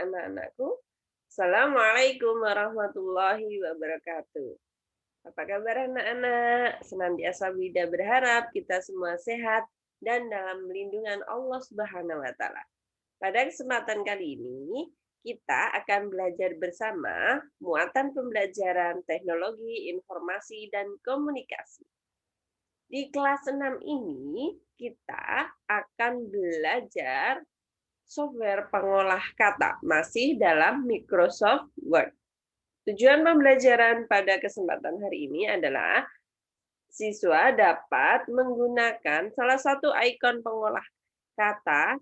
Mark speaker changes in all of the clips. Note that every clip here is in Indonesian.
Speaker 1: anak-anakku? Assalamualaikum warahmatullahi wabarakatuh. Apa kabar anak-anak? Senantiasa Wida berharap kita semua sehat dan dalam lindungan Allah Subhanahu wa taala. Pada kesempatan kali ini, kita akan belajar bersama muatan pembelajaran teknologi, informasi, dan komunikasi. Di kelas 6 ini, kita akan belajar software pengolah kata, masih dalam Microsoft Word. Tujuan pembelajaran pada kesempatan hari ini adalah siswa dapat menggunakan salah satu ikon pengolah kata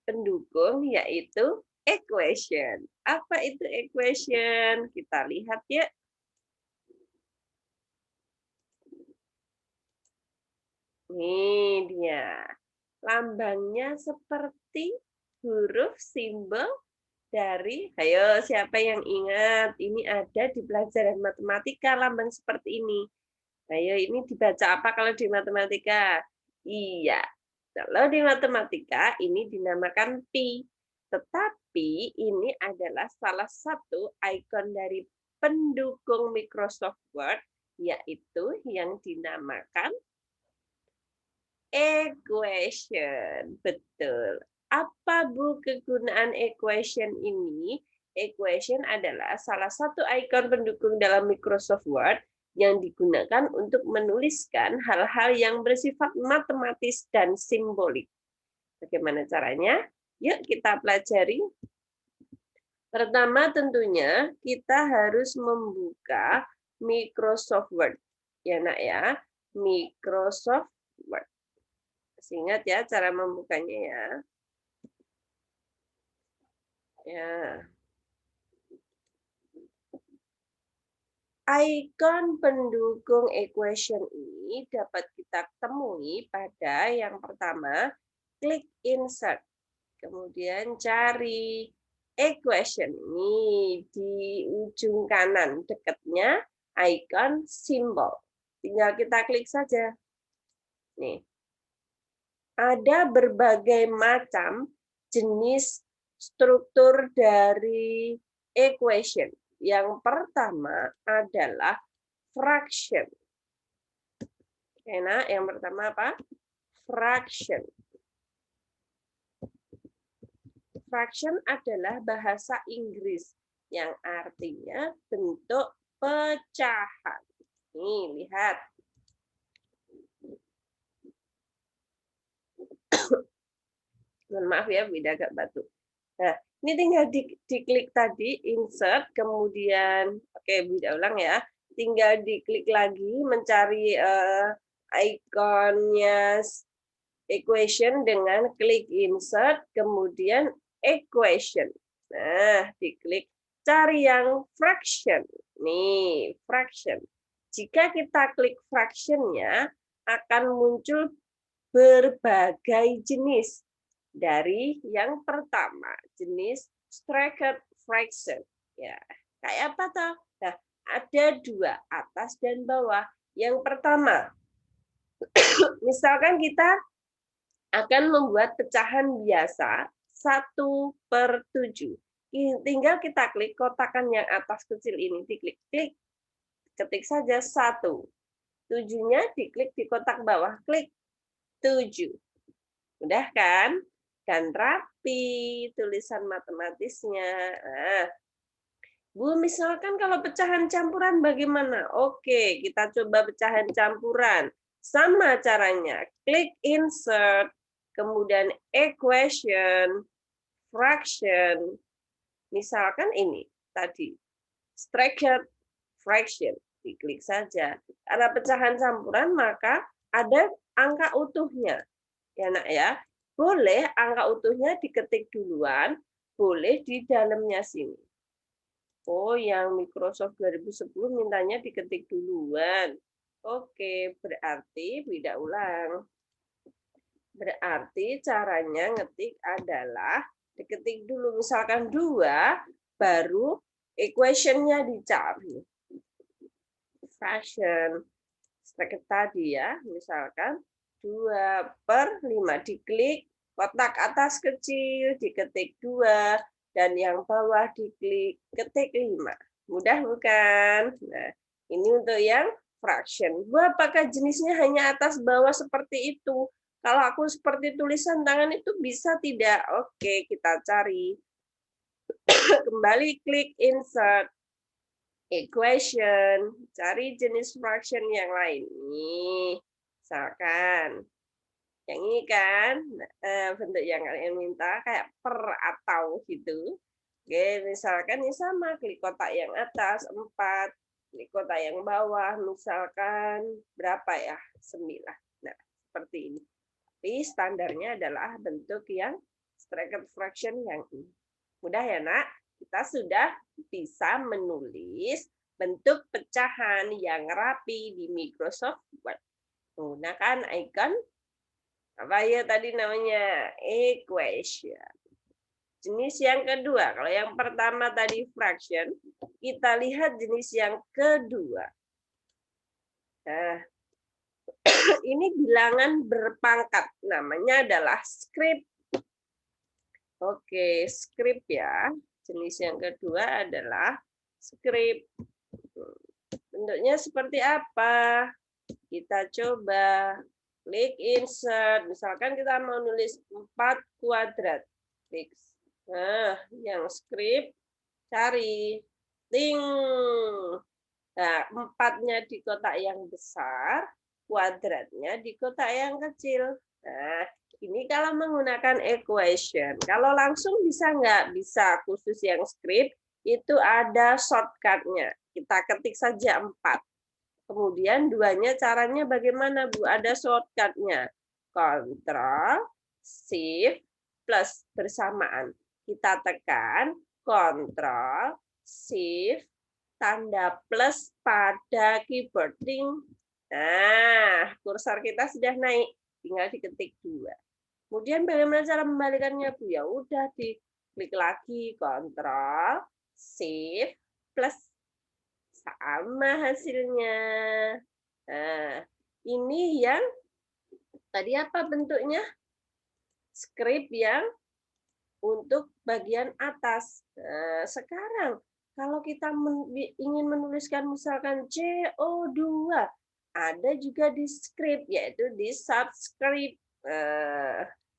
Speaker 1: pendukung, yaitu equation. Apa itu equation? Kita lihat ya. Ini dia. Lambangnya seperti huruf simbol dari, ayo siapa yang ingat? Ini ada di pelajaran matematika lambang seperti ini. Ayo ini dibaca apa kalau di matematika? Iya, kalau di matematika ini dinamakan pi. Tetapi ini adalah salah satu ikon dari pendukung Microsoft Word, yaitu yang dinamakan equation. Betul. Apa Bu kegunaan equation ini? Equation adalah salah satu ikon pendukung dalam Microsoft Word yang digunakan untuk menuliskan hal-hal yang bersifat matematis dan simbolik. Bagaimana caranya? Yuk kita pelajari. Pertama tentunya kita harus membuka Microsoft Word. Ya nak ya, Microsoft Word. Ingat ya cara membukanya ya. Ya. Ikon pendukung equation ini dapat kita temui pada yang pertama, klik insert. Kemudian cari equation ini di ujung kanan dekatnya ikon simbol. Tinggal kita klik saja. Nih. Ada berbagai macam jenis struktur dari equation. Yang pertama adalah fraction. Nah, yang pertama apa? Fraction. Fraction adalah bahasa Inggris yang artinya bentuk pecahan. Nih, lihat. Mohon maaf ya, Wida agak batuk. Nah, ini tinggal diklik tadi, insert, kemudian, oke, Wida ulang ya. Tinggal diklik lagi, mencari ikonnya equation dengan klik insert, kemudian equation. Nah, diklik, cari yang fraction. Nih, fraction. Jika kita klik fraction-nya, akan muncul berbagai jenis. Dari yang pertama, jenis structured fraction. Ya, kayak apa toh? Nah, ada dua, atas dan bawah. Yang pertama, misalkan kita akan membuat pecahan biasa 1/7. Tinggal kita klik kotakan yang atas kecil ini, diklik-klik, ketik saja 1. 7-nya diklik di kotak bawah, klik 7. Mudah kan? Dan rapi tulisan matematisnya. Nah, Bu, misalkan kalau pecahan campuran bagaimana? Oke, kita coba pecahan campuran. Sama caranya, klik insert, kemudian equation, fraction. Misalkan ini tadi, structured fraction. Diklik saja. Karena pecahan campuran, maka ada angka utuhnya. Ya nak ya. Boleh angka utuhnya diketik duluan, boleh di dalamnya sini. Oh, yang Microsoft 2010 mintanya diketik duluan. Oke, berarti tidak ulang. Berarti caranya ngetik adalah diketik dulu. Misalkan 2, baru equation-nya dicari. Fraction. Seperti tadi ya, misalkan 2/5. Diklik kotak atas kecil, diketik 2. dan yang bawah diklik, ketik 5. Mudah bukan? Nah, ini untuk yang fraction. Bu, apakah jenisnya hanya atas bawah seperti itu? Kalau aku seperti tulisan tangan itu bisa tidak? Oke, kita cari. Kembali klik insert equation, cari jenis fraction yang lain. Nih, misalkan yang ini kan bentuk yang kalian minta kayak per atau gitu. Oke, misalkan ini sama, klik kotak yang atas 4, klik kotak yang bawah misalkan berapa ya? 9. Nah, seperti ini. Tapi standarnya adalah bentuk yang bracket fraction yang ini. Mudah ya, Nak? Kita sudah bisa menulis bentuk pecahan yang rapi di Microsoft Word. Menggunakan icon apa ya tadi namanya? Equation. Jenis yang kedua, kalau yang pertama tadi fraction, kita lihat jenis yang kedua. Nah, ini bilangan berpangkat, namanya adalah script. Oke, script ya. Jenis yang kedua adalah script. Bentuknya seperti apa? Kita coba klik insert. Misalkan kita mau nulis 4 kuadrat. Klik. Nah, yang script cari. Ting. Nah, 4-nya di kotak yang besar, kuadratnya di kotak yang kecil. Nah, ini kalau menggunakan equation. Kalau langsung bisa nggak? Bisa, khusus yang script, itu ada shortcut-nya. Kita ketik saja 4. Kemudian 2-nya caranya bagaimana, Bu? Ada shortcut-nya. Ctrl, Shift, plus bersamaan. Kita tekan Ctrl, Shift, tanda plus pada keyboard. Nah, kursor kita sudah naik. Tinggal diketik 2. Kemudian bagaimana cara membalikannya, Bu? Ya udah diklik lagi Ctrl, Shift, plus. Sama hasilnya. Nah, ini yang tadi apa bentuknya? Script yang untuk bagian atas. Nah, sekarang kalau kita ingin menuliskan misalkan CO2, ada juga di script, yaitu di subscript.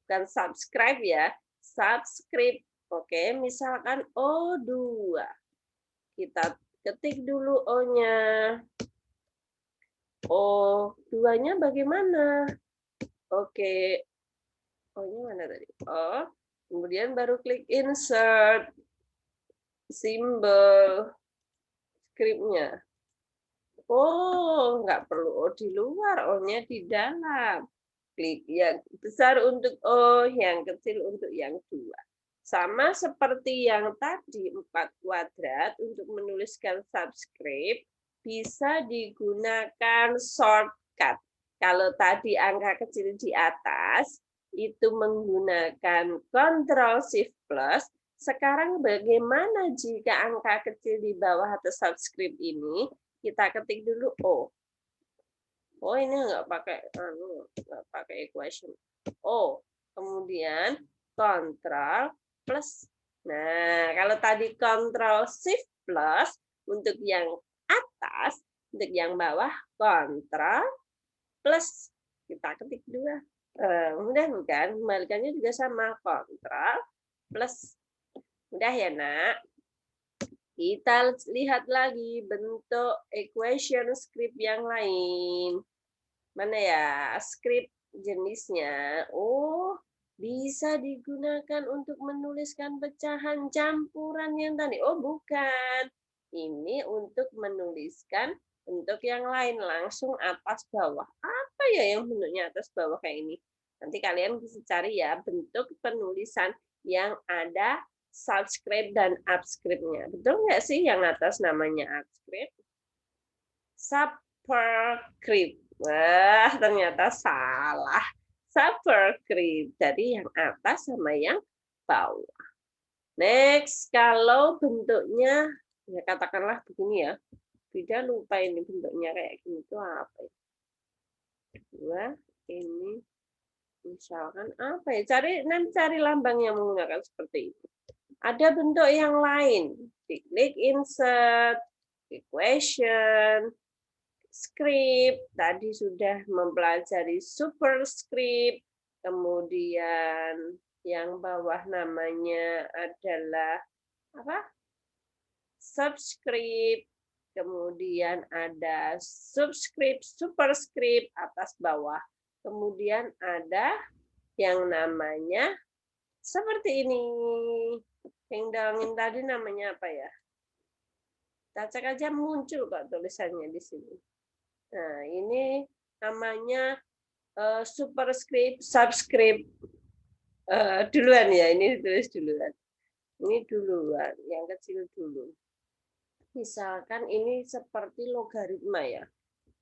Speaker 1: Bukan subscribe ya, subscript. Oke, misalkan O2. Kita ketik dulu O-nya. O2-nya bagaimana? Oke. O-nya mana tadi? O. Kemudian baru klik insert. Simbol script-nya. Oh, nggak perlu O di luar, O-nya di dalam. Klik yang besar untuk O, yang kecil untuk yang 2. Sama seperti yang tadi 4 kuadrat, untuk menuliskan subscript, bisa digunakan shortcut. Kalau tadi angka kecil di atas, itu menggunakan Ctrl Shift plus. Sekarang bagaimana jika angka kecil di bawah atau subscript ini? Kita ketik dulu O. Oh, ini nggak pakai equation. O. Kemudian Ctrl plus. Nah, kalau tadi Ctrl Shift plus untuk yang atas, untuk yang bawah Ctrl plus. Kita ketik 2. Mudah bukan? Kembalikannya juga sama, Ctrl plus. Mudah ya, Nak? Kita lihat lagi bentuk equation script yang lain. Mana ya? Script jenisnya. Oh, bisa digunakan untuk menuliskan pecahan campuran yang tadi. Oh, bukan. Ini untuk menuliskan bentuk yang lain, langsung atas bawah. Apa ya yang bentuknya atas bawah kayak ini? Nanti kalian bisa cari ya bentuk penulisan yang ada subscript dan upscript-nya. Betul nggak sih yang atas namanya upscript? Superscript. Wah, ternyata salah. Superscript. Jadi yang atas sama yang bawah. Next, kalau bentuknya, ya katakanlah begini ya. Tidak lupa ini bentuknya kayak gini itu apa ya? Dua, ini misalkan apa ya? Nanti cari lambang yang menggunakan seperti itu. Ada bentuk yang lain. Diklik insert, equation, script. Tadi sudah mempelajari superscript. Kemudian yang bawah namanya adalah apa? Subscript. Kemudian ada subscript, superscript atas bawah. Kemudian ada yang namanya seperti ini. Yang dalangin tadi namanya apa ya? Kita cek aja muncul kok tulisannya di sini. Nah, ini namanya superscript, subscript. Duluan ya, ini ditulis duluan. Ini duluan, yang kecil dulu. Misalkan ini seperti logaritma ya.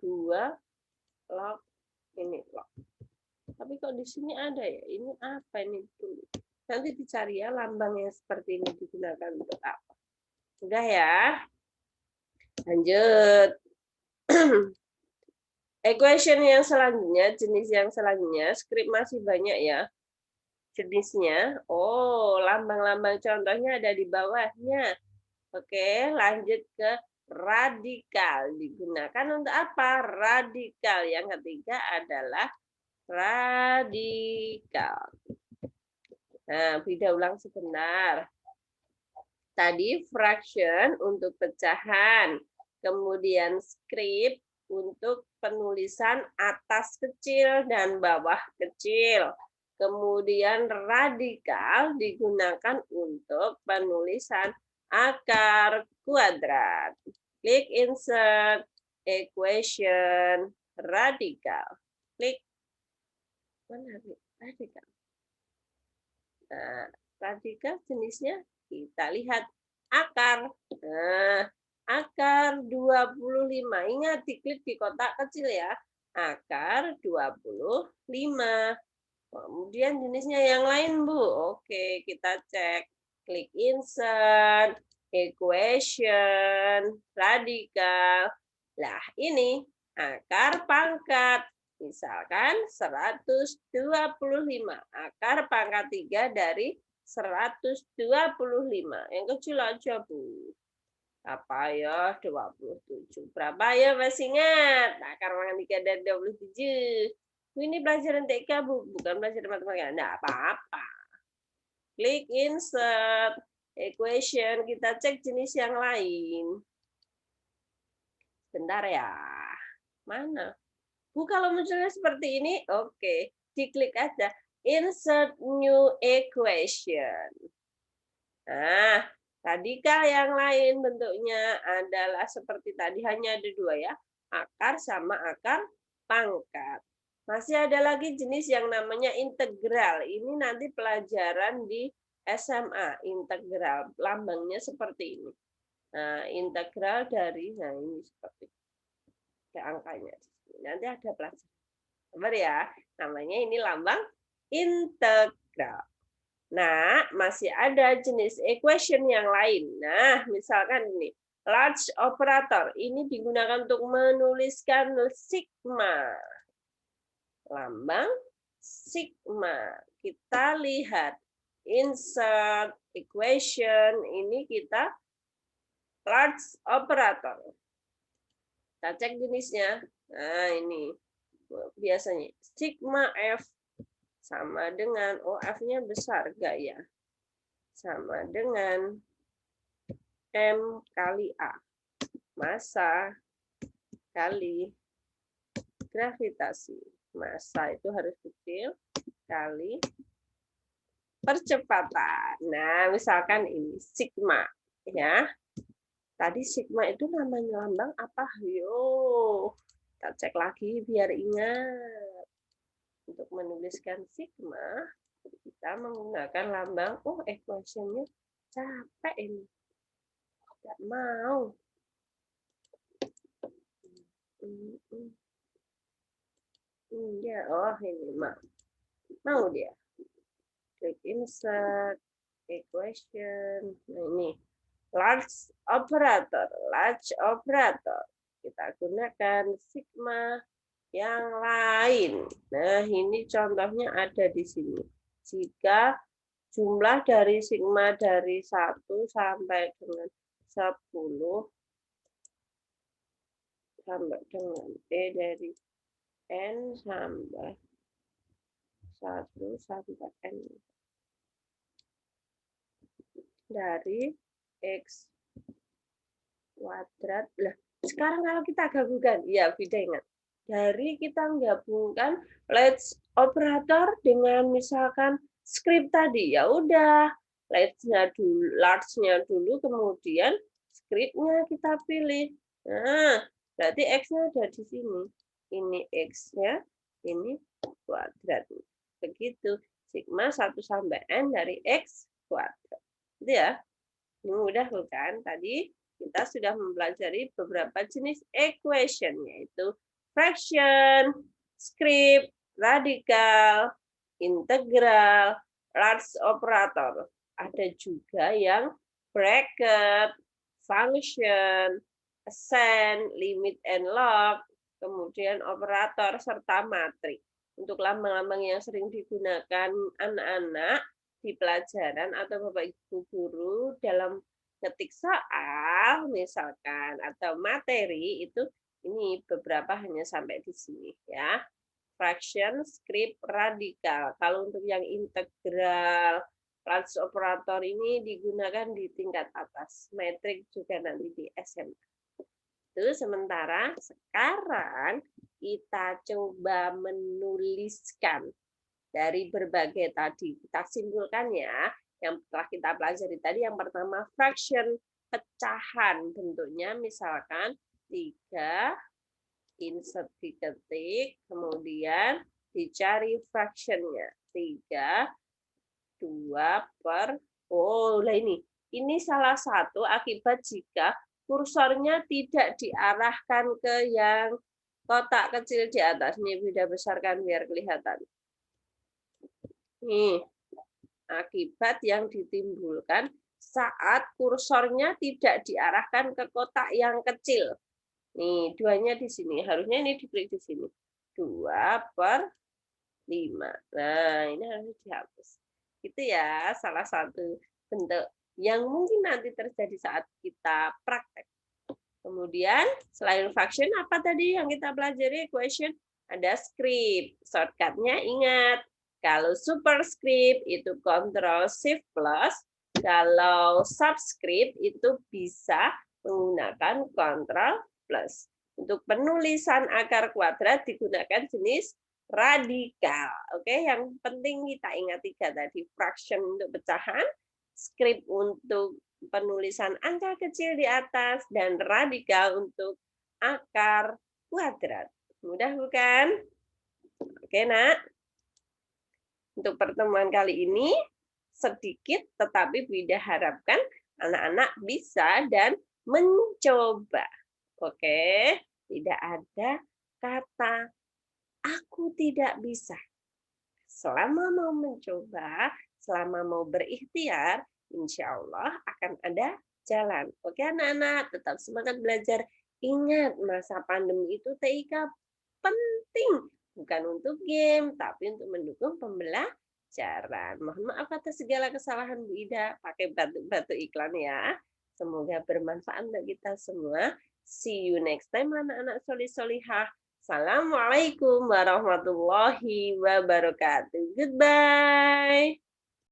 Speaker 1: 2 log ini log. Tapi kok di sini ada ya? Ini apa ini dulu? Nanti dicari ya lambang yang seperti ini digunakan untuk apa. Udah ya. Lanjut. Equation yang selanjutnya, jenis yang selanjutnya, script masih banyak ya jenisnya. Oh, lambang-lambang contohnya ada di bawahnya. Oke, lanjut ke radikal. Digunakan untuk apa? Radikal. Yang ketiga adalah radikal. Nah, beda ulang sebentar. Tadi fraction untuk pecahan. Kemudian script untuk penulisan atas kecil dan bawah kecil. Kemudian radikal digunakan untuk penulisan akar kuadrat. Klik insert, equation, radikal. Klik. Mana radikal? Nah, radikal jenisnya kita lihat akar. Nah, akar 25. Ingat diklik di kotak kecil ya. Akar 25. Kemudian jenisnya yang lain, Bu. Oke, kita cek. Klik insert, equation, radikal. Nah, ini akar pangkat. Misalkan 125. Akar pangkat 3 dari 125. Yang kecil aja, Bu. Apa ya? 27. Berapa ya? Masih ingat? Akar pangkat 3 dari 27. Ini pelajaran TK, Bu, bukan pelajaran matematika. Enggak apa-apa. Klik insert, equation, kita cek jenis yang lain. Bentar ya. Mana? Bu, kalau munculnya seperti ini, oke. Diklik aja. Insert new equation. Nah, radikal yang lain bentuknya adalah seperti tadi, hanya ada 2 ya. Akar sama akar pangkat. Masih ada lagi jenis yang namanya integral. Ini nanti pelajaran di SMA, integral. Lambangnya seperti ini. Nah, integral dari, nah ini seperti ada angkanya. Nanti ada pelajaran. Sabar ya, namanya ini lambang integral. Nah, masih ada jenis equation yang lain. Nah, misalkan ini, large operator. Ini digunakan untuk menuliskan sigma. Lambang sigma. Kita lihat insert equation, ini kita large operator. Kita cek jenisnya. Nah, ini biasanya sigma F sama dengan, oh F-nya besar enggak ya? Sama dengan M kali A. Massa kali gravitasi. Massa itu harus kecil kali percepatan. Nah, misalkan ini sigma ya. Tadi sigma itu namanya lambang apa? Yo, kita cek lagi biar ingat. Untuk menuliskan sigma, kita menggunakan lambang, oh equation-nya capek ini. Tidak mau. Ya, oh ini mau dia. Klik insert, equation. Nah ini, large operator. Kita gunakan sigma yang lain. Nah ini contohnya ada di sini. Jika jumlah dari sigma dari 1 sampai dengan 10 sampai dengan E dari N sampai 1 sampai N dari X kuadrat. Lah, sekarang kalau kita gabungkan, ya beda ingat. Dari kita menggabungkan let's operator dengan misalkan script tadi, ya udah let's-nya dulu, large-nya dulu, kemudian script-nya kita pilih. Nah, berarti X-nya ada di sini. Ini X-nya, ini kuadrat. Begitu, sigma 1 sampai N dari X kuadrat. Itu ya. Ini mudah bukan? Tadi kita sudah mempelajari beberapa jenis equation, yaitu fraction, script, radikal, integral, large operator. Ada juga yang bracket, function, ascend, limit and log, kemudian operator, serta matrik. Untuk lambang-lambang yang sering digunakan anak-anak di pelajaran atau Bapak Ibu guru dalam ketik soal misalkan atau materi itu ini beberapa hanya sampai di sini ya. Fraction, script, radikal. Kalau untuk yang integral, large operator ini digunakan di tingkat atas. Metrik juga nanti di SMA. Itu sementara sekarang kita coba menuliskan dari berbagai tadi. Kita simpulkan ya, yang telah kita pelajari tadi. Yang pertama, fraction, pecahan. Bentuknya misalkan 3, insert diketik, kemudian dicari fraction-nya. 3, 2 per, oh lah ini salah satu akibat jika kursornya tidak diarahkan ke yang kotak kecil di atas. Ini beda besarkan biar kelihatan. Nih, akibat yang ditimbulkan saat kursornya tidak diarahkan ke kotak yang kecil. Nih, 2-nya di sini. Harusnya ini diklik di sini. 2 per 5. Nah, ini harus dihapus. Itu ya, salah satu bentuk yang mungkin nanti terjadi saat kita praktek. Kemudian, selain fraction, apa tadi yang kita pelajari? Equation, ada script. Shortcut-nya ingat, kalau superscript itu Ctrl Shift plus, kalau subscript itu bisa menggunakan Ctrl plus. Untuk penulisan akar kuadrat digunakan jenis radikal. Oke, yang penting kita ingat 3 tadi, fraction untuk pecahan, script untuk penulisan angka kecil di atas, dan radikal untuk akar kuadrat. Mudah bukan? Oke, Nak. Untuk pertemuan kali ini sedikit tetapi Bida harapkan anak-anak bisa dan mencoba. Oke, tidak ada kata aku tidak bisa. Selama mau mencoba, selama mau berikhtiar, insya Allah akan ada jalan. Oke anak-anak, tetap semangat belajar. Ingat, masa pandemi itu TIK penting. Bukan untuk game, tapi untuk mendukung pembelajaran. Mohon maaf atas segala kesalahan Bu Ida. Pakai batu-batu iklan ya. Semoga bermanfaat untuk kita semua. See you next time anak-anak solih-solihah. Assalamualaikum warahmatullahi wabarakatuh. Goodbye.